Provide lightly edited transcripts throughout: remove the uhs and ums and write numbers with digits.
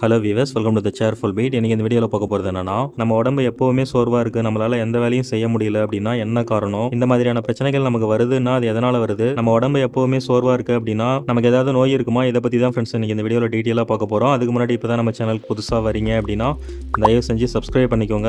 Hello viewers, welcome to the cheerful beat. இன்னைக்கு இந்த வீடியோவில் பார்க்க போகிறது என்னன்னா, நம்ம உடம்பு எப்போவுமே சோர்வாக இருக்குது, நம்மளால எந்த வேலையும் செய்ய முடியல அப்படின்னா என்ன காரணம், இந்த மாதிரியான பிரச்சனைகள் நமக்கு வருதுன்னா அது எதனால் வருது, நம்ம உடம்பு எப்போவுமே சோர்வாக இருக்குது அப்படின்னா நமக்கு ஏதாவது நோய் இருக்குமா, இதை பற்றி தான் ஃப்ரெண்ட்ஸ் இன்னைக்கு இந்த வீடியோவில் டீட்டெயிலாக பார்க்க போகிறோம். அதுக்கு முன்னாடி இப்போ தான் நம்ம சேனலுக்கு புதுசாக வரீங்க அப்படின்னா தயவு செஞ்சு சப்ஸ்கிரைப் பண்ணிக்கோங்க.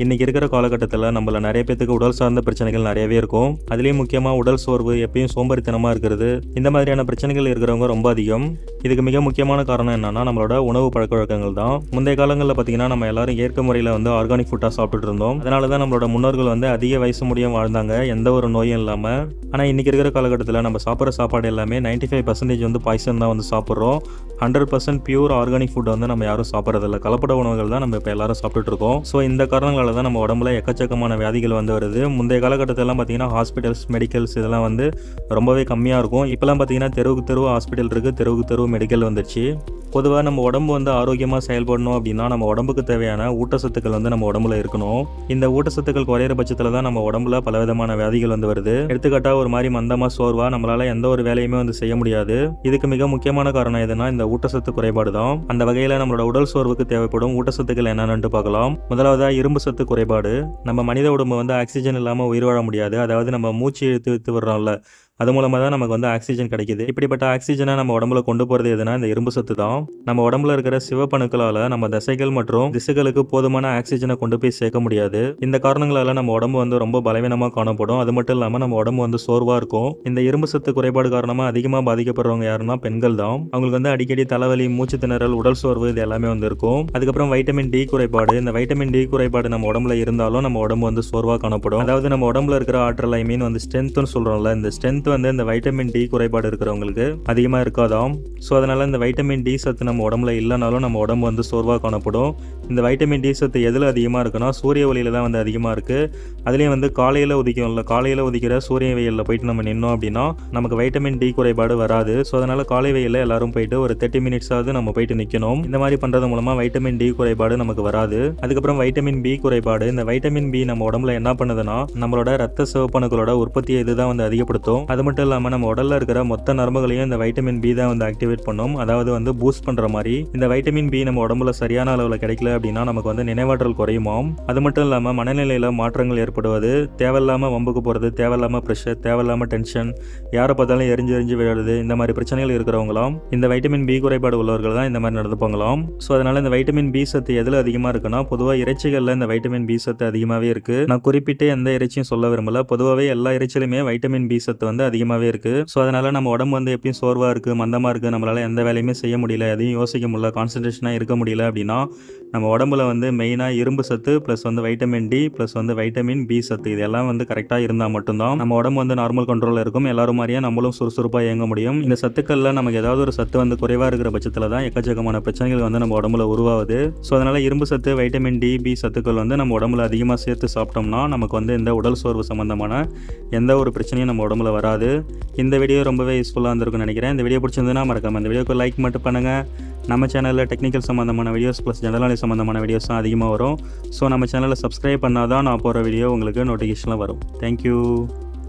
இன்றைக்கி இருக்கிற காலகட்டத்தில் நம்மள நிறைய பேத்துக்கு உடல் சார்ந்த பிரச்சனைகள் நிறையவே இருக்கும். அதுலேயும் முக்கியமாக உடல் சோர்வு, எப்பயும் சோம்பேறித்தனமாக இருக்கிறது, இந்த மாதிரியான பிரச்சனைகள் இருக்கிறவங்க ரொம்ப அதிகம். இதுக்கு மிக முக்கியமான காரணம் என்னன்னா நம்மளோட உணவு பழக்கவழக்கங்கள் தான். முந்தைய காலங்களில் பார்த்தீங்கன்னா நம்ம எல்லாரும் இயற்கை முறையில் ஆர்கானிக் ஃபுட்டாக சாப்பிட்டுட்டு இருந்தோம். அதனால தான் நம்மளோட முன்னோர்கள் அதிக வயசு முடியும் வாழ்ந்தாங்க, எந்த ஒரு நோயும் இல்லாமல். ஆனால் இன்றைக்கி இருக்கிற காலகட்டத்தில் நம்ம சாப்பிட்ற சாப்பாடு எல்லாமே 95% பாய்சன் தான் சாப்பிட்றோம். 100% பியூர் ஆர்கானிக் ஃபுட் நம்ம யாரும் சாப்பிட்றதில்ல. கலப்பட உணவுகள் தான் நம்ம இப்போ எல்லாரும் சாப்பிட்டுட்டு இருக்கோம். ஸோ இந்த காரணங்களால தான் நம்ம உடம்புல எக்கச்சக்கமான வியாதிகள் வருது. முந்தைய காலகட்டத்திலாம் பார்த்தீங்கன்னா ஹாஸ்பிட்டல்ஸ், மெடிக்கல்ஸ் இதெல்லாம் ரொம்பவே கம்மியாக இருக்கும். இப்போலாம் பார்த்தீங்கன்னா தெருவுக்கு தெருவு ஹாஸ்பிட்டல் இருக்குது, தெருவுக்கு தெருவு மெடிக்கல் வந்துடுச்சு. பொதுவாக நம்ம உடம்பு ஆரோக்கியமாக செயல்படணும் அப்படின்னா நம்ம உடம்புக்கு தேவையான ஊட்டச்சத்துக்கள் நம்ம உடம்புல இருக்கணும். இந்த ஊட்டச்சத்துக்கள் குறையிற பட்சத்தில் தான் நம்ம உடம்புல பலவிதமான வியாதிகள் வருது. எடுத்துக்காட்டாக ஒரு மாதிரி மந்தமாக சோர்வா நம்மளால எந்த ஒரு வேலையுமே செய்ய முடியாது. இதுக்கு மிக முக்கியமான காரணம் எதுனா இந்த ஊட்டச்சத்து குறைபாடு தான். அந்த வகையில் நம்மளோட உடல் சோர்வுக்கு தேவைப்படும் ஊட்டச்சத்துக்கள் என்னென்னு பார்க்கலாம். முதலாவதாக இரும்பு சத்து குறைபாடு. நம்ம மனித உடம்பு ஆக்சிஜன் இல்லாமல் உயிர் வாழ முடியாது. அதாவது நம்ம மூச்சு இழுத்து விடுறோம்ல, அது மூலமாக தான் நமக்கு ஆக்சிஜன் கிடைக்குது. இப்படிப்பட்ட ஆக்சிஜனை நம்ம உடம்புல கொண்டு போகிறது எதுனா இந்த இரும்பு சத்து தான். நம்ம உடம்புல இருக்கிற சிவப்பணுக்களால் நம்ம தசைகள் மற்றும் திசுகளுக்கு போதுமான ஆக்சிஜனை கொண்டு போய் சேர்க்க முடியாது. இந்த காரணங்களால நம்ம உடம்பு ரொம்ப பலவீனமாக காணப்படும். அது மட்டும் இல்லாமல் நம்ம உடம்பு சோர்வாக இருக்கும். இந்த இரும்பு சத்து குறைபாடு காரணமாக அதிகமாக பாதிக்கப்படுறவங்க யாருன்னா பெண்கள் தான். அவங்களுக்கு அடிக்கடி தலைவலி, மூச்சு திணறல், உடல் சோர்வு இது எல்லாமே இருக்கும். அதுக்கப்புறம் வைட்டமின் டி குறைபாடு. இந்த வைட்டமின் டி குறைபாடு நம்ம உடம்புல இருந்தாலும் நம்ம உடம்பு சோர்வாக காணப்படும். அதாவது நம்ம உடம்புல இருக்கிற ஆற்றல், ஐ மீன் ஸ்ட்ரென்த்னு சொல்றோம்ல, இந்த ஸ்ட்ரென்த் இந்த வைட்டமின் டி குறைபாடு இருக்கிறவங்களுக்கு அதிகமாக இருக்காதாம். ஸோ அதனால இந்த வைட்டமின் டி சத்து நம்ம உடம்புல இல்லைனாலும் நம்ம உடம்பு சோர்வாக காணப்படும். இந்த வைட்டமின் டி சத்து எதில் அதிகமாக இருக்குன்னா சூரிய ஒளியில தான் அதிகமாக இருக்குது. அதுலேயும் காலையில் உதிக்கும்ல, காலையில் உதிக்கிற சூரிய வெயிலில் போயிட்டு நம்ம நின்னோம் அப்படின்னா நமக்கு வைட்டமின் டி குறைபாடு வராது. ஸோ அதனால காலை வெயிலில் எல்லாரும் போயிட்டு ஒரு 30 மினிட்ஸாவது நம்ம போயிட்டு நிற்கணும். இந்த மாதிரி பண்ணுறது மூலமாக வைட்டமின் டி குறைபாடு நமக்கு வராது. அதுக்கப்புறம் வைட்டமின் பி குறைபாடு. இந்த வைட்டமின் பி நம்ம உடம்புல என்ன பண்ணுதுன்னா நம்மளோட ரத்த சிவப்பணுக்களோட உற்பத்தியை இதுதான் அதிகப்படுத்தும். அது மட்டும் இல்லாமல் நம்ம உடல்ல இருக்கிற மொத்த நரம்புகளையும் இந்த வைட்டமின் பி தான் ஆக்டிவேட் பண்ணும். அதாவது பூஸ்ட் பண்ற மாதிரி. இந்த வைட்டமின் பி நம்ம உடம்புல சரியான அளவில் கிடைக்கல அப்படின்னா நமக்கு நினைவாற்றல் குறையுமாம். அது மட்டும் இல்லாமல் மனநிலையில் மாற்றங்கள் ஏற்படுவது, தேவையில்லாமல் வம்புக்கு போகிறது, தேவையில்லாமல் ப்ரெஷர், தேவையில்லாமல் டென்ஷன், யாரை பார்த்தாலும் எரிஞ்சு விழுறது, இந்த மாதிரி பிரச்சனைகள் இருக்கிறவங்களாம் இந்த வைட்டமின் பி குறைபாடு உள்ளவர்கள் தான் இந்த மாதிரி நடந்துப்பாங்களாம். ஸோ அதனால இந்த வைட்டமின் பி சத்து எதில் அதிகமாக இருக்குன்னா பொதுவாக இறைச்சிகளில் இந்த வைட்டமின் பி சத்து அதிகமாகவே இருக்கு. நான் குறிப்பிட்டு எந்த இறைச்சியும் சொல்ல விரும்பல, பொதுவாகவே எல்லா இறைச்சிலுமே வைட்டமின் பி சத்து அதிகமாகவே இருக்கு. ஸோ அதனால நம்ம உடம்பு எப்பயும் சோர்வாக இருக்குது, மந்தமாக இருக்குது, நம்மளால எந்த வேலையுமே செய்ய முடியல, எதையும் யோசிக்க முடியல, கான்சன்ட்ரேஷனாக இருக்க முடியல அப்படின்னா நம்ம உடம்புல மெயினாக இரும்பு சத்து plus vitamin D plus vitamin B சத்து இது எல்லாம் கரெக்டாக இருந்தால் மட்டும்தான் நம்ம உடம்பு நார்மல் கண்ட்ரோலில் இருக்கும். எல்லாரும் மாதிரியே நம்மளும் சுறுசுறுப்பாக இயங்க முடியும். இந்த சத்துக்களில் நமக்கு ஏதாவது ஒரு சத்து குறைவாக இருக்கிற பட்சத்தில் தான் எக்கச்சக்கமான பிரச்சனைகள் நம்ம உடம்புல உருவாகுது. ஸோ அதனால் இரும்பு சத்து, வைட்டமின் டி, பி சத்துக்கள் நம்ம உடம்புல அதிகமாக சேர்த்து சாப்பிட்டோம்னா நமக்கு இந்த உடல் சோர்வு சம்பந்தமான எந்த ஒரு பிரச்சனையும் நம்ம உடம்புல வராது. இந்த வீடியோ ரொம்பவே யூஸ்ஃபுல்லாக இருந்திருக்கும்னு நினைக்கிறேன். இந்த வீடியோ பிடிச்சிருந்ததுன்னா மறக்காம இந்த வீடியோக்கு லைக் மட்டும் பண்ணுங்கள். நம்ம சேனலில் டெக்னிக்கல் சம்மந்தமான வீடியோஸ் ப்ளஸ் ஜெனரல் நாலேஜ் சம்மந்தமான வீடியோஸ் தான் அதிகமாக வரும். ஸோ நம்ம சேனலை சப்ஸ்கிரைப் பண்ணால் தான் நான் போகிற வீடியோ உங்களுக்கு நோட்டிஃபிகேஷனில் வரும். தேங்க்யூ.